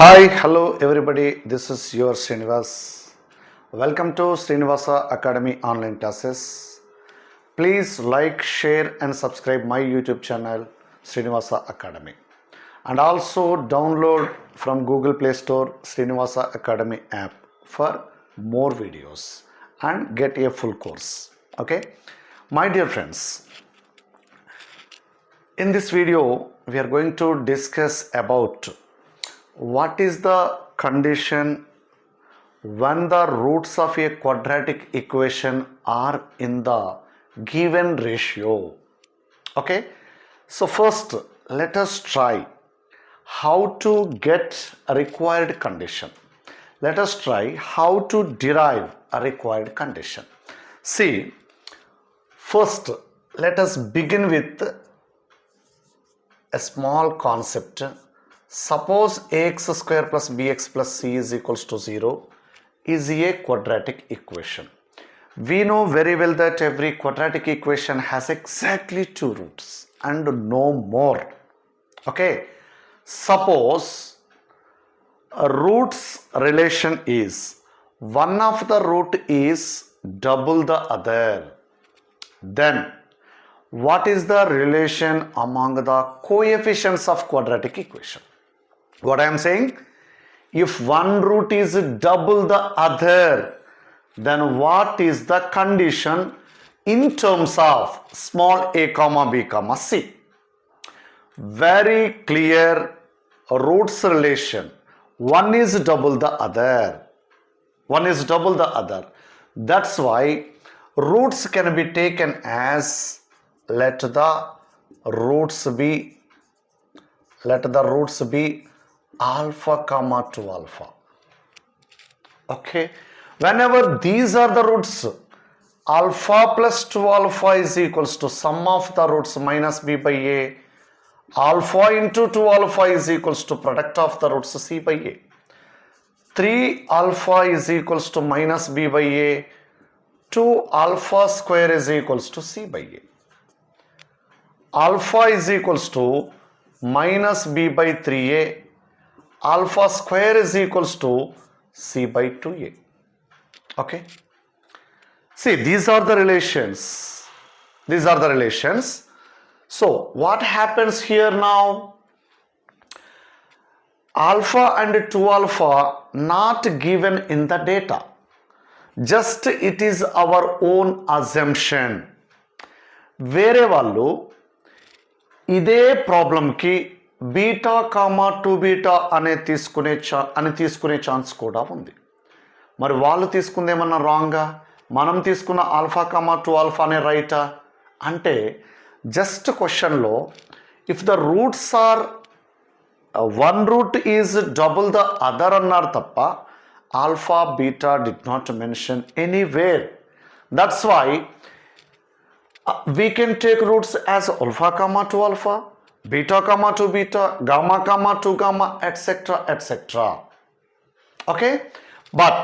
Hi, hello everybody. This is your Srinivas. Welcome to Srinivasa Academy online classes. Please like, share and subscribe my YouTube channel Srinivasa Academy. And also download from Google Play Store Srinivasa Academy app for more videos and get a full course. Okay? My dear friends, in this video we are going to discuss about what is the condition when the roots of a quadratic equation are in the given ratio. Okay, so first let us try how to get a required condition. Let us try how to derive a required condition. See, first let us begin with a small concept. Suppose ax square plus bx plus c is equals to 0 is a quadratic equation. We know very well that every quadratic equation has exactly two roots and no more. Okay, suppose a roots relation is one of the root is double the other, then what is the relation among the coefficients of quadratic equation? What I am saying, if one root is double the other, then what is the condition in terms of small a comma b comma c? Very clear roots relation. One is double the other. One is double the other. That's why roots can be taken as let the roots be alpha comma 2 alpha. Okay, whenever these are the roots, alpha plus 2 alpha is equals to sum of the roots minus b by a. Alpha into 2 alpha is equals to product of the roots c by a. 3 alpha is equals to minus b by a. 2 alpha square is equals to c by a. Alpha is equals to minus b by 3a. Alpha square is equals to c by 2a. Okay. See, these are the relations. These are the relations. So, what happens here now? Alpha and 2 alpha not given in the data. Just it is our own assumption. వేరే వాళ్ళు ఇదే ప్రాబ్లంకి beta comma 2 beta తీసుకునే chance కూడా ఉంది. మరి వాళ్ళు తీసుకుంది ఏమన్నా రాంగా, మనం తీసుకున్న ఆల్ఫా కామా 2 ఆల్ఫా అనే రైటా అంటే జస్ట్ క్వశ్చన్లో if the roots are one root is double the other అన్నారు తప్ప alpha beta did not mention anywhere. That's why we can take roots as alpha comma 2 alpha, beta comma 2 beta, gamma comma 2 gamma, etc. etc. Okay, but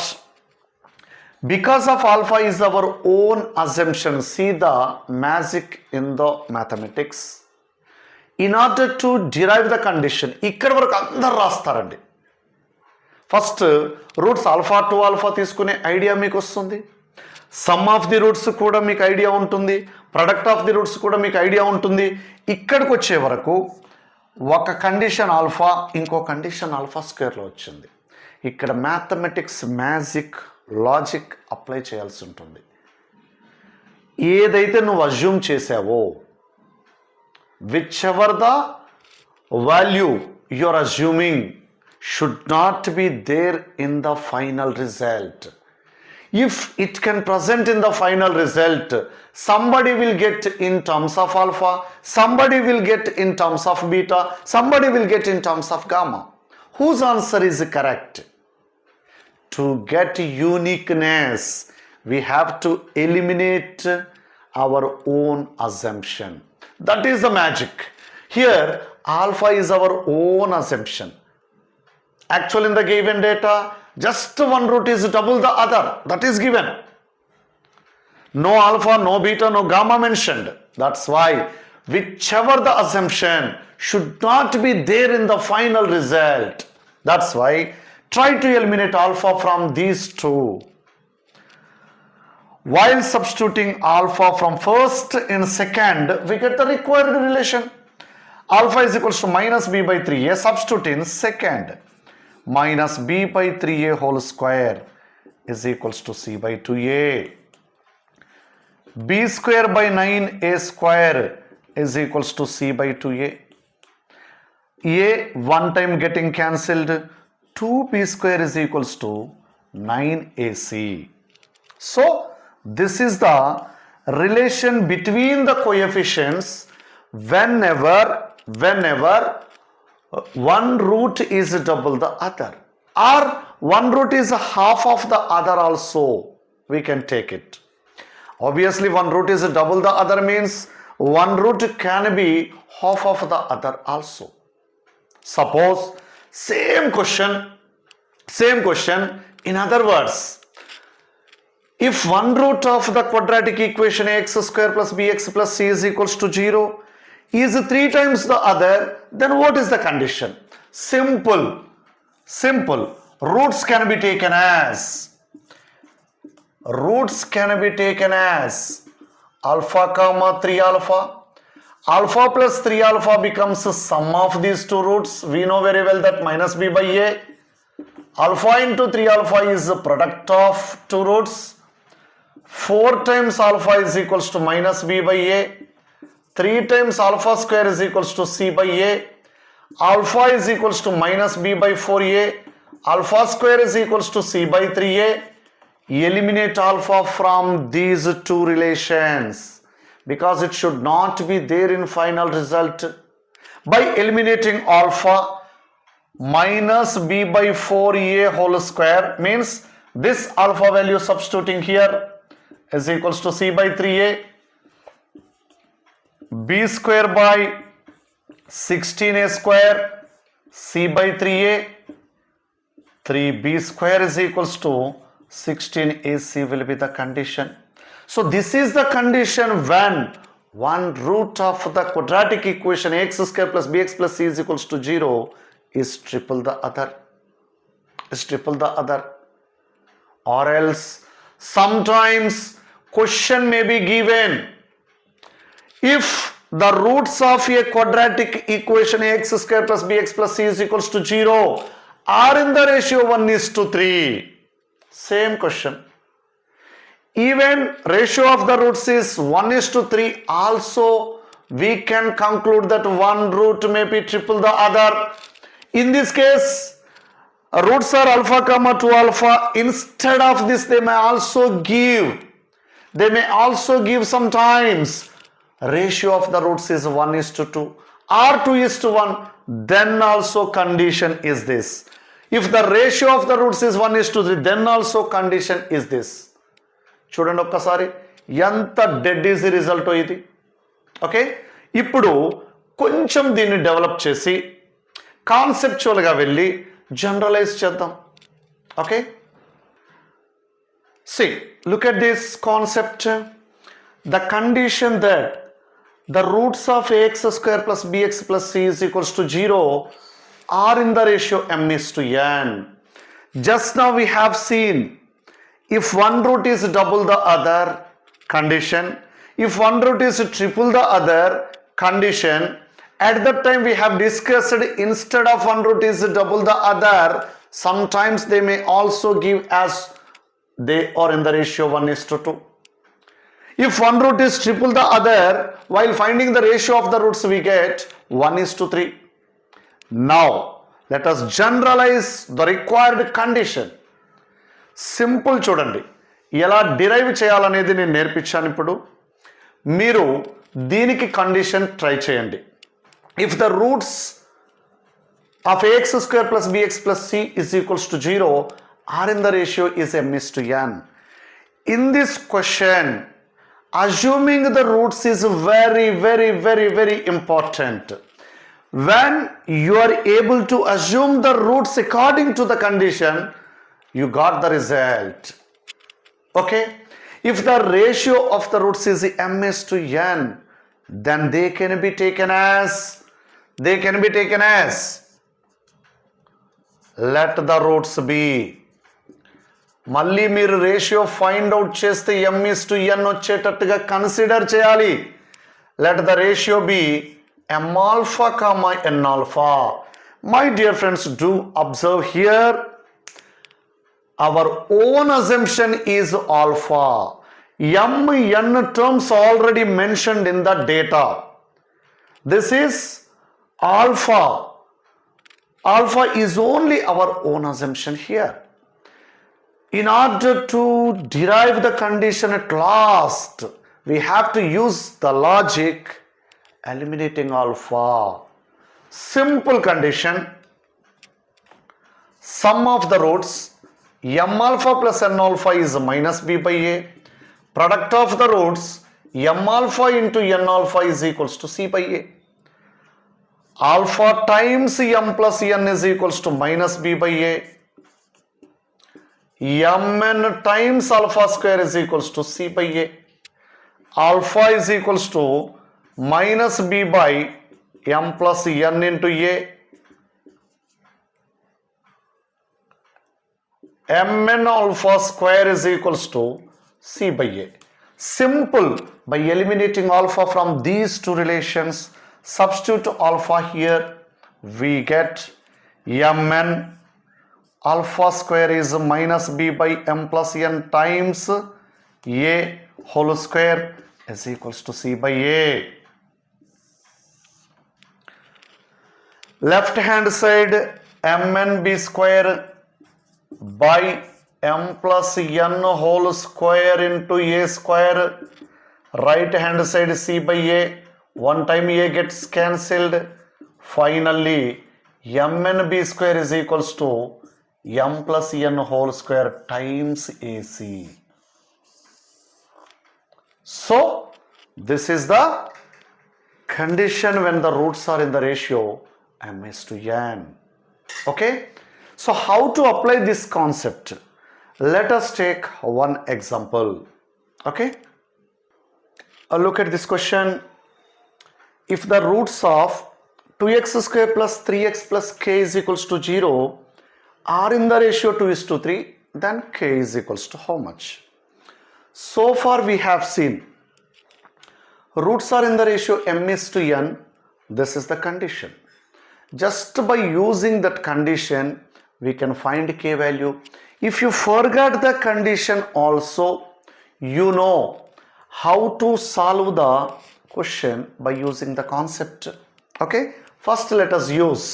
because of alpha is our own assumption, see the magic in the mathematics. In order to derive the condition, ఇక్కడ వరకు అందరు రాస్తారండి. First roots alpha 2 alpha తీసుకునే idea మీకు వస్తుంది, some of the roots కూడా మీకు idea ఉంటుంది, product of the roots కూడా మీకు ఐడియా ఉంటుంది. ఇక్కడికి వచ్చే వరకు ఒక కండిషన్ ఆల్ఫా, ఇంకో కండిషన్ ఆల్ఫా స్క్వేర్లో వచ్చింది. ఇక్కడ మ్యాథమెటిక్స్ మ్యాజిక్ లాజిక్ అప్లై చేయాల్సి ఉంటుంది. ఏదైతే నువ్వు అజ్యూమ్ చేసావో, whichever the value you are assuming should not be there in the final result. If it can present in the final result, somebody will get in terms of alpha, somebody will get in terms of beta, somebody will get in terms of gamma. Whose answer is correct? To get uniqueness, we have to eliminate our own assumption. That is the magic. Here, alpha is our own assumption. Actually, in the given data, just one root is double the other. That is given. No alpha, no beta, no gamma mentioned. That's why whichever the assumption should not be there in the final result. That's why try to eliminate alpha from these two. While substituting alpha from first in second, we get the required relation. Alpha is equals to minus b by 3a. Substitute in second. Minus b by 3a whole square is equals to c by 2a. B square by 9a square is equals to c by 2a. A one time getting cancelled. 2b square is equals to 9ac. So this is the relation between the coefficients whenever one root is double the other, or one root is half of the other also, we can take it. Obviously one root is double the other means one root can be half of the other also. Suppose same question in other words, if one root of the quadratic equation ax square plus bx plus c is equals to 0 is 3 times the other, then what is the condition? Simple. Roots can be taken as alpha comma 3 alpha. Alpha plus 3 alpha becomes the sum of these two roots. We know very well that minus b by a. Alpha into 3 alpha is the product of two roots. 4 times alpha is equals to minus b by a. 3 times alpha square is equals to c by a. Alpha is equals to minus b by 4a. Alpha square is equals to c by 3a. Eliminate alpha from these two relations because it should not be there in final result. By eliminating alpha, minus b by 4a whole square means this alpha value substituting here is equals to c by 3a. B square by 16a square, c by 3a. 3b square is equals to 16ac will be the condition. So this is the condition when one root of the quadratic equation ax square plus bx plus c is equals to 0 is triple the other. Or else sometimes question may be given, if the roots of a quadratic equation ax square plus bx plus c is equals to 0 are in the ratio 1:3. Same question. Even ratio of the roots is 1:3, also we can conclude that one root may be triple the other. In this case, roots are alpha comma 2 alpha. Instead of this, they may also give sometimes ratio of the roots is 1:2 or 2:1. Then also condition is this. If the ratio of the roots is 1:3, then also condition is this. చూడండి ఒక్కసారి ఎంత dead easy result ఇది. Okay, ఇప్పుడు కొంచెం దీన్ని develop చేసి కాన్సెప్చువల్గా వెళ్ళి generalise చేద్దాం. Okay, see, look at this concept. The condition that the roots of ax square plus bx plus c is equals to 0 are in the ratio m:n. Just now we have seen, if one root is double the other, condition. If one root is triple the other, condition. At that time we have discussed, instead of one root is double the other, sometimes they may also give as they are in the ratio 1:2. If one root is triple the other, while finding the ratio of the roots we get 1:3. Now let us generalize the required condition. Simple చూడండి, ఎలా derive చేయాలనేది నేను నేర్పించాను. ఇప్పుడు మీరు దీనికి condition try చేయండి. If the roots of ax square plus bx plus c is equals to 0 are in the ratio is m:n. In this question, assuming the roots is very important. When you are able to assume the roots according to the condition, you got the result. Okay, if the ratio of the roots is m:n, then they can be taken as let the roots be. మళ్ళీ మీరు ratio find out చేస్తే m/n వచ్చేటట్టుగా consider చేయాలి. Let the ratio be m alpha comma n alpha. My dear friends, do observe here. Our own assumption is alpha. m/n terms already mentioned in the data. This is alpha. Alpha is only our own assumption here. In order to derive the condition at last, we have to use the logic eliminating alpha. Simple condition. Sum of the roots m alpha plus n alpha is minus b by a. Product of the roots m alpha into n alpha is equals to c by a. Alpha times m plus n is equals to minus b by a. mn times alpha square is equals to c by a. Alpha is equals to minus b by m plus n into a. mn alpha square is equals to c by a. Simple. By eliminating alpha from these two relations, substitute alpha here, we get mn alpha square is minus b by m plus n times a whole square is equals to c by a. Left hand side mn b square by m plus n whole square into a square. Right hand side c by a. One time a gets cancelled. Finally mn b square is equals to m plus n whole square times ac. So this is the condition when the roots are in the ratio m/n. Okay, so how to apply this concept? Let us take one example. Okay, look at this question. If the roots of 2x square plus 3x plus k is equals to 0 are in the ratio 2:3, then k is equals to how much? So far we have seen roots are in the ratio m/n. This is the condition. Just by using that condition, we can find k value. If you forgot the condition also, you know how to solve the question by using the concept. Okay, first let us use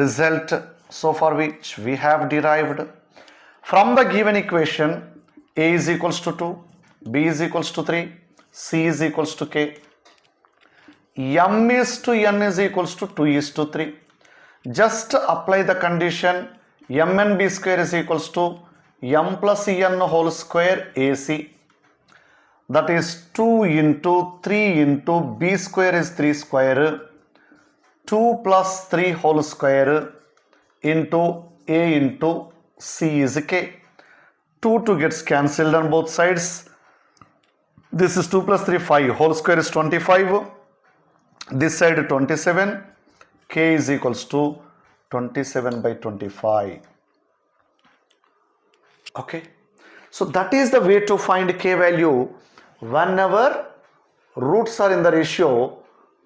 result so far which we have derived from the given equation. A is equals to 2, b is equals to 3, c is equals to k. m/n is equals to 2:3. Just apply the condition. mn b square is equals to m plus n whole square ac. That is 2 into 3 into b square is 3 square. 2 plus 3 whole square into a into c is k. 2 gets cancelled on both sides. This is 2 plus 3, 5. Whole square is 25. This side 27. K is equals to 27 by 25. Okay. So that is the way to find k value whenever roots are in the ratio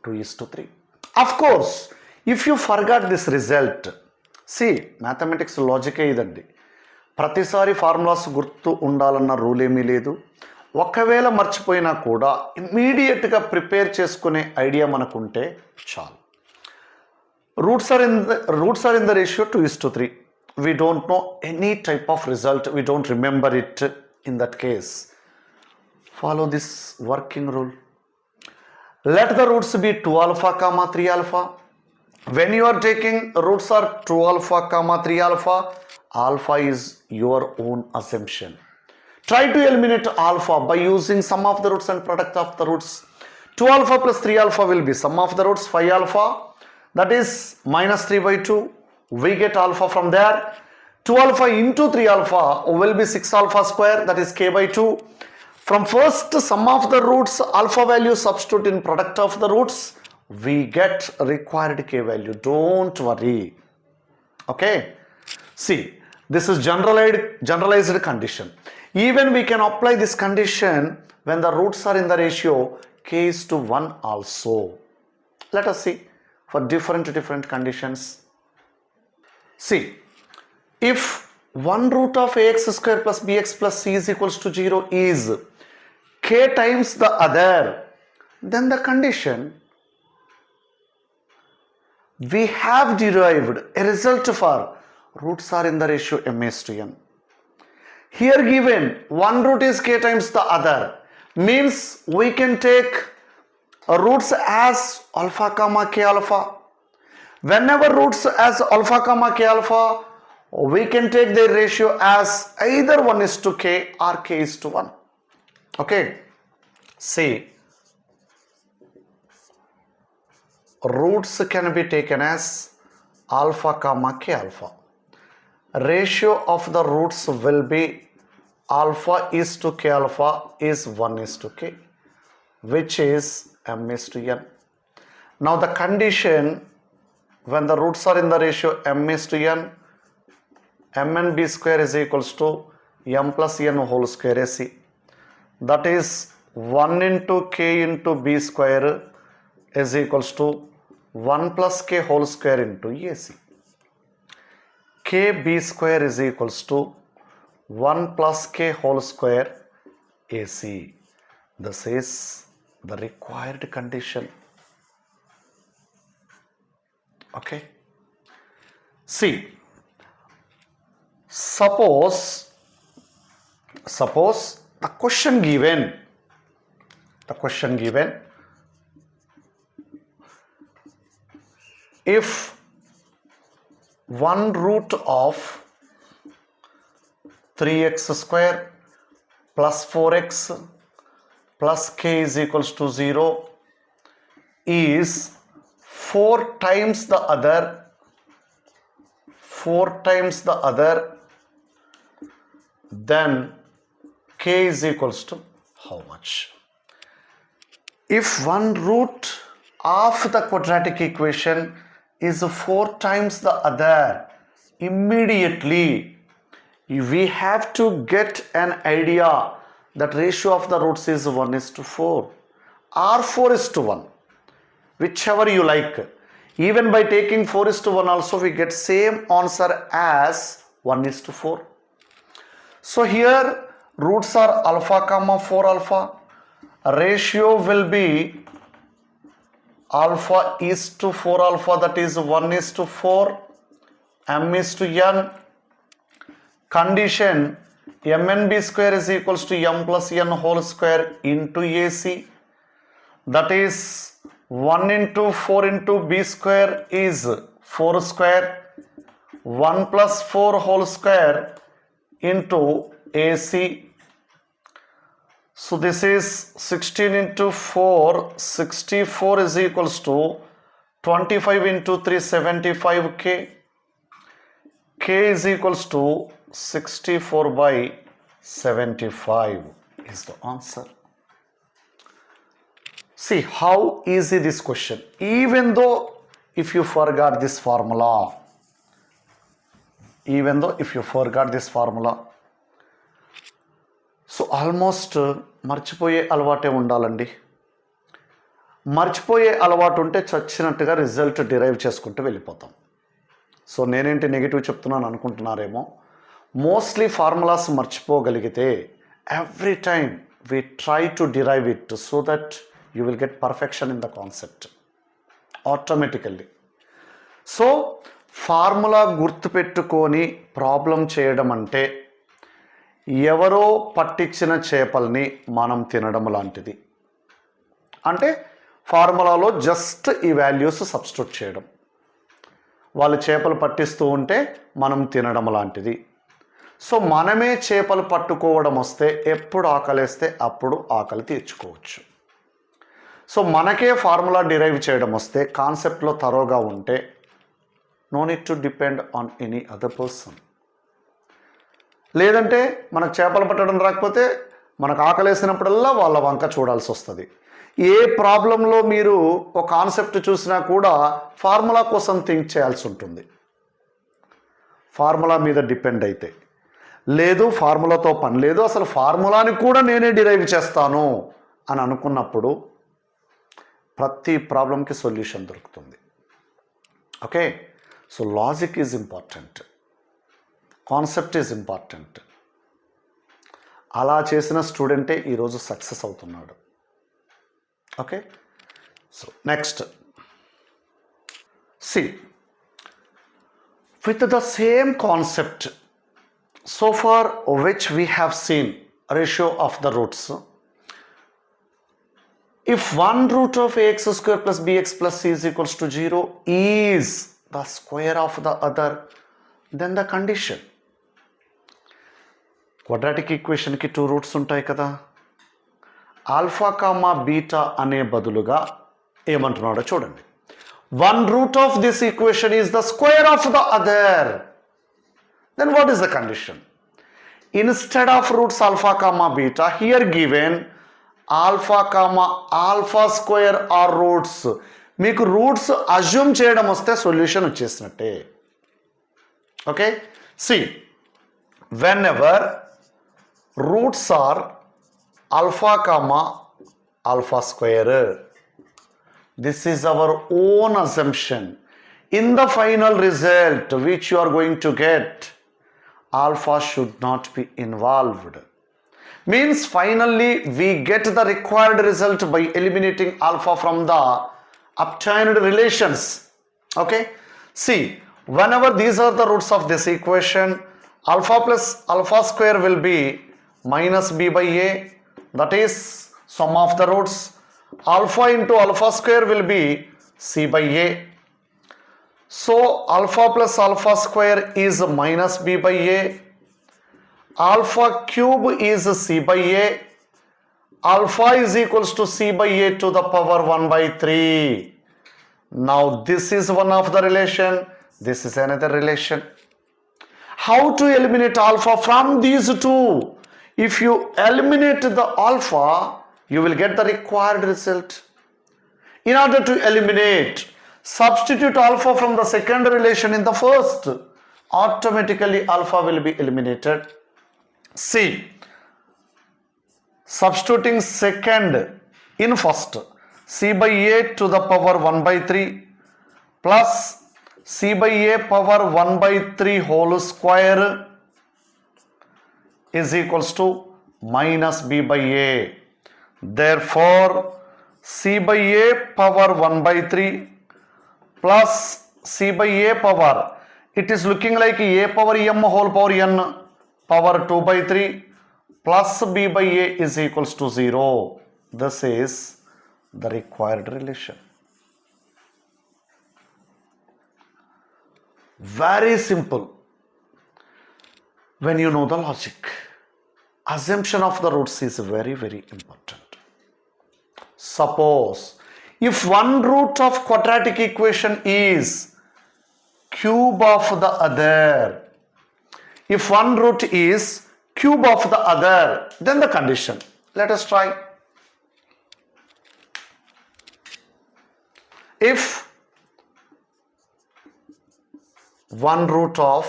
2:3. Of course, if you forgot this result, see, mathematics logic ఇదండి. ప్రతిసారి formulas గుర్తు ఉండాలన్న rule ఏమీ లేదు. ఒకవేళ మర్చిపోయినా కూడా ఇమ్మీడియట్గా ప్రిపేర్ చేసుకునే ఐడియా మనకుంటే చాలు. Roots are in the ratio 2:3. We don't know any type of result. We don't remember it in that case. Follow this working rule. Let the roots be 2 alpha comma 3 alpha. When you are taking roots are 2 alpha comma 3 alpha, alpha is your own assumption. Try to eliminate alpha by using sum of the roots and product of the roots. 2 alpha plus 3 alpha will be sum of the roots 5 alpha. That is minus 3 by 2. We get alpha from there. 2 alpha into 3 alpha will be 6 alpha square. That is k by 2. From first sum of the roots alpha value substitute in product of the roots, we get required k value. Don't worry. Okay. See, this is generalized condition. Even we can apply this condition when the roots are in the ratio k is to 1 also. Let us see for different conditions. See, if 1 root of ax square plus bx plus c is equals to 0 is k times the other, then the condition we have derived a result for roots are in the ratio m is to n. Here given 1 root is k times the other means we can take roots as alpha comma k alpha. Whenever roots as alpha comma k alpha, we can take their ratio as either 1 is to k or k is to 1. Okay. See, roots can be taken as alpha comma k alpha. Ratio of the roots will be alpha is to k alpha is 1 is to k, which is m is to n. Now the condition when the roots are in the ratio m is to n, mn b square is equals to m plus n whole square ac. That is 1 into k into b square is equals to 1 plus k whole square into ac. Kb square is equals to 1 plus k whole square ac. This is the required condition. Okay. See, suppose the question given if 1 root of 3x square plus 4x plus k is equals to 0 is 4 times the other, then k is equals to how much? If 1 root of the quadratic equation is 4 times the other, immediately we have to get an idea that ratio of the roots is 1 is to 4 or 4 is to 1, whichever you like. Even by taking 4 is to 1 also we get same answer as 1 is to 4. So here roots are alpha comma 4 alpha. Ratio will be alpha is to 4 alpha, that is 1 is to 4, m is to n. Condition mnb square is equals to m plus n whole square into ac. That is 1 into 4 into b square is 4 square. 1 plus 4 whole square into ac. So this is 16 into 4, 64 is equals to 25 into 3, 75k. K is equals to 64 by 75 is the answer. See how easy this question, even though if you forgot this formula, so almost మర్చిపోయే అలవాటే ఉండాలండి. మర్చిపోయే అలవాటు ఉంటే చచ్చినట్టుగా result derive చేసుకుంటూ వెళ్ళిపోతాం. So నేనేంటి negative చెప్తున్నాను అనుకుంటున్నారేమో. మోస్ట్లీ ఫార్ములాస్ మర్చిపోగలిగితే every time we try to derive it so that you will get perfection in the concept automatically. So formula గుర్తుపెట్టుకొని ప్రాబ్లం చేయడం అంటే ఎవరో పట్టించిన చేపల్ని మనం తినడం లాంటిది. అంటే ఫార్ములాలో జస్ట్ ఈ వాల్యూస్ సబ్స్టిట్యూట్ చేయడం, వాళ్ళు చేపలు పట్టిస్తూ ఉంటే మనం తినడం లాంటిది. సో మనమే చేపలు పట్టుకోవడం వస్తే ఎప్పుడు ఆకలేస్తే అప్పుడు ఆకలి తీర్చుకోవచ్చు. సో మనకే ఫార్ములా డిరైవ్ చేయడం వస్తే కాన్సెప్ట్లో తరోగా ఉంటే no need to depend on any other person. లేదంటే మనకు చేపలు పట్టడం రాకపోతే మనకు ఆకలేసినప్పుడల్లా వాళ్ళ వంక చూడాల్సి వస్తుంది. ఏ ప్రాబ్లంలో మీరు ఒక కాన్సెప్ట్ చూసినా కూడా ఫార్ములా కోసం థింక్ చేయాల్సి ఉంటుంది. ఫార్ములా మీద డిపెండ్ అయితే, లేదు ఫార్ములాతో పని లేదు, అసలు ఫార్ములాని కూడా నేనే డిరైవ్ చేస్తాను అని అనుకున్నప్పుడు ప్రతి ప్రాబ్లంకి సొల్యూషన్ దొరుకుతుంది. Okay, so logic is important, concept is important. అలా చేసిన స్టూడెంటే ఈరోజు సక్సెస్ అవుతున్నాడు. Okay, so next C, with the same concept so far which we have seen ratio of the roots, if one root of ax square plus bx plus c is equals to 0 is the square of the other, then the condition. Quadratic ఈక్వేషన్కి 2 roots ఉంటాయి కదా, alpha comma beta అనే బదులుగా ఏమంటున్నాడో చూడండి. One root of this equation is the square of the other. Then what is the condition? Instead of roots alpha comma beta, here given alpha comma alpha square are roots. మీకు roots assume చేయడం వస్తే solution వచ్చేసినట్టే. Okay, see, whenever roots are alpha comma alpha square, this is our own assumption. In the final result which you are going to get, alpha should not be involved. Means finally we get the required result by eliminating alpha from the obtained relations. Okay, see, whenever these are the roots of this equation, alpha plus alpha square will be minus b by a, that is sum of the roots. Alpha into alpha square will be c by a. So alpha plus alpha square is minus b by a. Alpha cube is c by a. Alpha is equals to c by a to the power 1 by 3. Now this is one of the relation, this is another relation. How to eliminate alpha from these two? If you eliminate the alpha, you will get the required result. In order to eliminate, substitute alpha from the second relation in the first. Automatically alpha will be eliminated. See, substituting second in first, c by a to the power 1 by 3 plus c by a power 1 by 3 whole square is equals to minus b by a. Therefore, c by a power 1 by 3 plus c by a power, it is looking like a power m whole power n power 2 by 3 plus b by a is equals to 0. This is the required relation. Very simple. When you know the logic, assumption of the roots is very, very important. Suppose if one root of quadratic equation is cube of the other, if one root is cube of the other, then the condition. Let us try. If one root of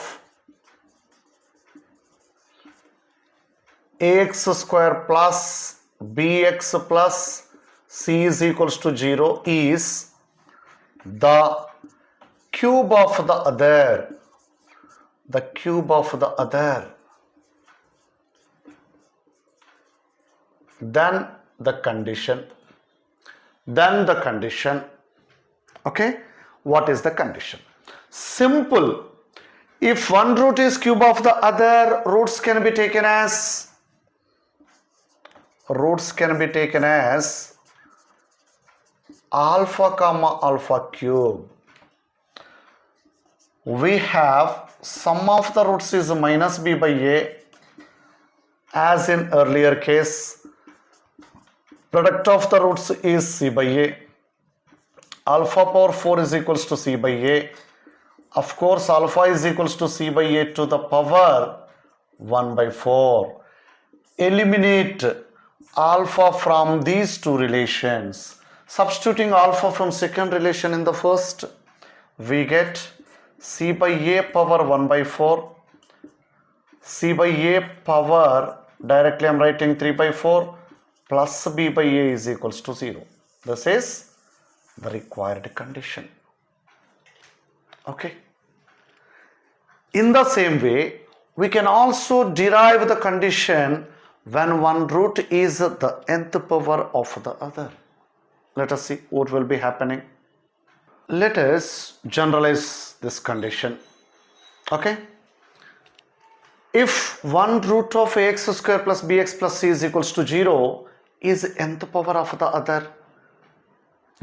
ax square plus bx plus c is equals to 0 is the cube of the other, the cube of the other, then the condition, okay, what is the condition? Simple. If one root is cube of the other, roots can be taken as alpha comma alpha cube. We have sum of the roots is minus b by a, as in earlier case. Product of the roots is c by a. Alpha power 4 is equals to c by a. Of course, alpha is equals to c by a to the power 1 by 4. Eliminate alpha from these two relations. Substituting alpha from second relation in the first, we get c by a power 1 by 4, c by a power, directly I am writing 3 by 4 plus b by a is equals to 0. This is the required condition. Okay. In the same way, we can also derive the condition when one root is the nth power of the other. Let us see what will be happening. Let us generalize this condition. Okay. If one root of ax square plus bx plus c is equals to 0 is nth power of the other.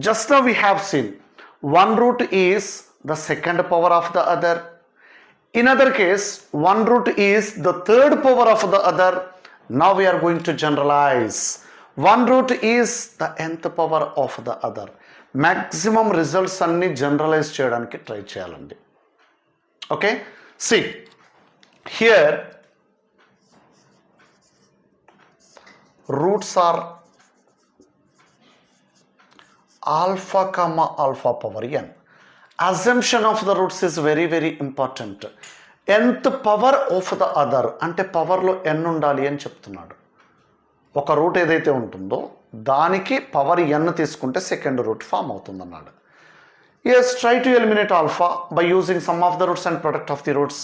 Just now we have seen one root is the second power of the other. In other case, one root is the third power of the other. Now we are going to generalize. One root is the nth power of the other. Maximum results అన్ని generalize చేయడానికి try చేయాలండి. Okay? See, here roots are alpha comma alpha power n. Assumption of the roots is very very important. nth power of the other అంటే పవర్లో n ఉండాలి అని చెప్తున్నాడు. ఒక route ఏదైతే ఉంటుందో దానికి పవర్ n తీసుకుంటే సెకండ్ రూట్ ఫామ్ అవుతుంది అన్నాడు. Yes, try to eliminate alpha by using sum of the roots and product of the roots.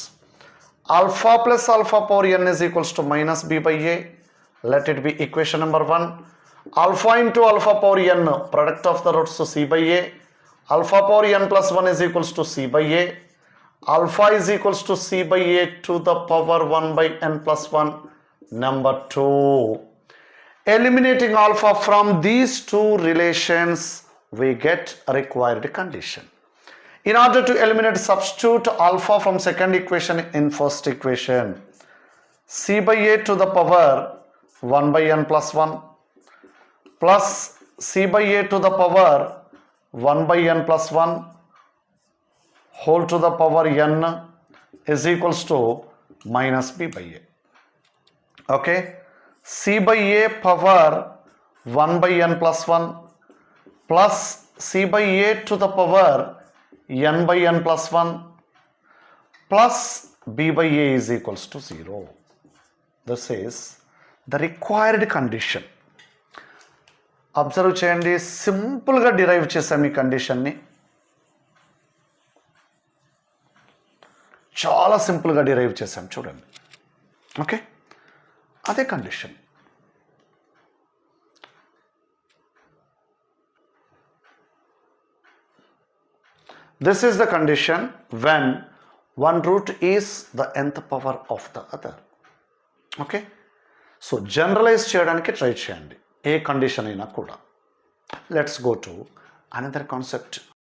Alpha plus alpha power n is equals to minus b by a. Let it be equation number 1. Alpha into alpha power n, product of the roots, so c by a. Alpha power n plus 1 is equals to c by a. Alpha is equals to c by a to the power 1 by n plus 1. Number 2. Eliminating alpha from these two relations, we get a required condition. In order to eliminate, substitute alpha from second equation in first equation. C by a to the power 1 by n plus 1 plus c by a to the power 1 by n plus 1 whole to the power n is equals to minus b by a. Okay, c by a power 1 by n plus 1 plus c by a to the power n by n plus 1 plus b by a is equals to 0. This is the required condition. Observe చేయండి, సింపుల్గా derive చేసాం ఈ కండిషన్ని. చాలా సింపుల్గా derive చేసాం చూడండి. Okay, అదే condition. This is the condition when one root is the nth power of the other. Okay, so generalize చేయడానికి ట్రై చేయండి ఏ కండిషన్ అయినా కూడా. Let's go to another concept.